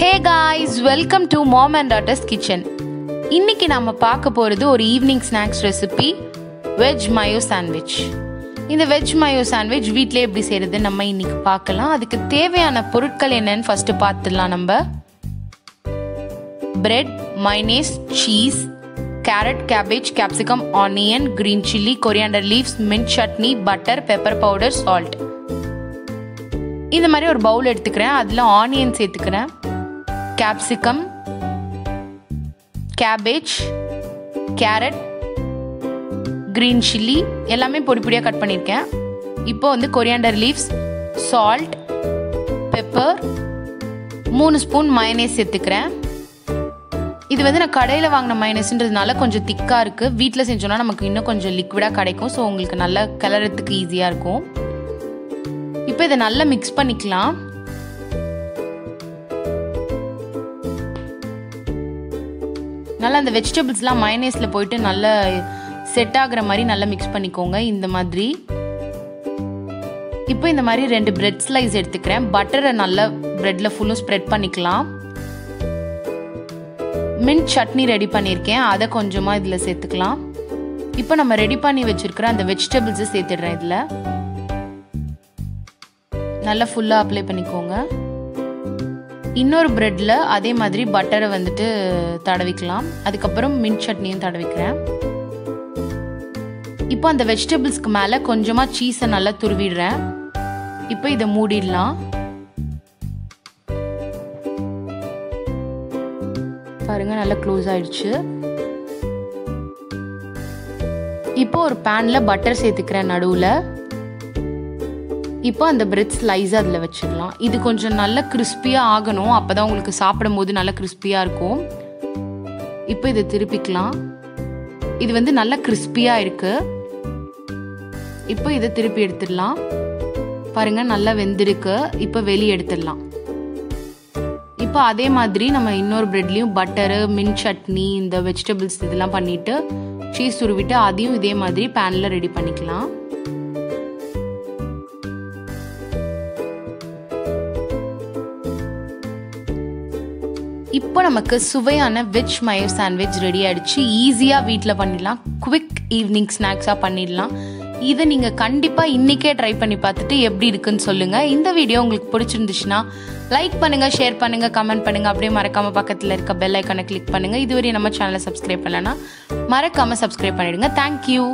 Hey guys, welcome to Mom and Daughter's Kitchen. இன்னைக்கு நாம பார்க்க போறது ஒரு evening snacks recipe veg mayo sandwich. இந்த வெஜ் மயோ சாண்ட்விச் வீட்லயே எப்படி செய்யறது நம்ம இன்னைக்கு பார்க்கலாம். அதுக்கு தேவையான பொருட்கள் என்னன்னு ஃபர்ஸ்ட் பார்த்துடலாம் நம்ம. Bread, mayonnaise, cheese, carrot, cabbage, capsicum, onion, green chilli, coriander leaves, mint chutney, butter, pepper powder, salt. இந்த மாதிரி ஒரு பவுல் எடுத்துக்கிறேன். அதில் ஆனியன் சேர்த்துக்கிறேன், capsicum, cabbage, carrot, green chilli எல்லாமே பொடி பொடியாக கட் பண்ணியிருக்கேன். இப்போ வந்து coriander leaves, salt, pepper, 3 spoon mayonnaise சேர்த்துக்கிறேன். இது வந்து நான் கடையில் வாங்கின மயனேஸ்ன்றதுனால கொஞ்சம் திக்காக இருக்குது. வீட்டில் செஞ்சோன்னா நமக்கு இன்னும் கொஞ்சம் லிக்விடாக கிடைக்கும். ஸோ உங்களுக்கு நல்லா கிளறதுக்கு ஈஸியாக இருக்கும். இப்போ இதை நல்லா மிக்ஸ் பண்ணிக்கலாம். நல்லா அந்த வெஜிடபிள்ஸ்லாம் மயனேஸில் போயிட்டு நல்லா செட் ஆகுற மாதிரி நல்லா மிக்ஸ் பண்ணிக்கோங்க இந்த மாதிரி. இப்போ இந்த மாதிரி 2 பிரெட் ஸ்லைஸ் எடுத்துக்கிறேன். பட்டரை நல்லா பிரெட்டில் ஃபுல்லும் ஸ்ப்ரெட் பண்ணிக்கலாம். மின்ட் சட்னி ரெடி பண்ணியிருக்கேன், அதை கொஞ்சமாக இதில் சேர்த்துக்கலாம். இப்போ நம்ம ரெடி பண்ணி வச்சுருக்கிற அந்த வெஜிடபிள்ஸை சேர்த்துடுறேன். இதில் நல்லா ஃபுல்லாக அப்ளை பண்ணிக்கோங்க. இன்னொரு பிரெட்டில் அதே மாதிரி பட்டரை வந்துட்டு தடவிக்கலாம். அதுக்கப்புறம் மின்ட் சட்னியும் தடவிக்கிறேன். இப்போ அந்த வெஜிடபிள்ஸ்க்கு மேலே கொஞ்சமாக சீஸை நல்லா துருவிடுறேன். இப்போ இதை மூடிடலாம். பாருங்க, நல்லா க்ளோஸ் ஆயிடுச்சு. இப்போ ஒரு பேனில் பட்டர் சேர்த்துக்கிறேன் நடுவில். இப்போ அந்த பிரெட் ஸ்லைஸ் அதில் வச்சிடலாம். இது கொஞ்சம் நல்லா கிறிஸ்பியாக ஆகணும், அப்போ தான் உங்களுக்கு சாப்பிடும் போது நல்லா கிறிஸ்பியாக இருக்கும். இப்போ இதை திருப்பிக்கலாம். இது வந்து நல்லா கிறிஸ்பியாக இருக்கு. இப்போ இதை திருப்பி எடுத்துடலாம். பாருங்க, நல்லா வெந்திருக்கு. இப்போ வெளியே எடுத்துடலாம். இப்போ அதே மாதிரி நம்ம இன்னொரு பிரெட்லேயும் பட்டரு, மின்ட் சட்னி, இந்த வெஜிடபிள்ஸ் இதெல்லாம் பண்ணிட்டு சீஸ் துருவிட்டு அதையும் இதே மாதிரி பேனில் ரெடி பண்ணிக்கலாம். இப்போ நமக்கு சுவையான வெஜ் மயோ சாண்ட்விச் ரெடி ஆயிடுச்சு. ஈஸியாக வீட்டில் பண்ணிடலாம். குவிக் ஈவினிங் ஸ்நாக்ஸாக பண்ணிடலாம். இதை நீங்கள் கண்டிப்பாக இன்றைக்கே ட்ரை பண்ணி பார்த்துட்டு எப்படி இருக்குன்னு சொல்லுங்கள். இந்த வீடியோ உங்களுக்கு பிடிச்சிருந்துச்சுன்னா லைக் பண்ணுங்கள், ஷேர் பண்ணுங்கள், கமெண்ட் பண்ணுங்கள். அப்படியே மறக்காமல் பக்கத்தில் இருக்க பெல் ஐக்கானை கிளிக் பண்ணுங்கள். இதுவரை நம்ம சேனலை சப்ஸ்கிரைப் பண்ணலைன்னா மறக்காமல் சப்ஸ்கிரைப் பண்ணிடுங்க. தேங்க்யூ.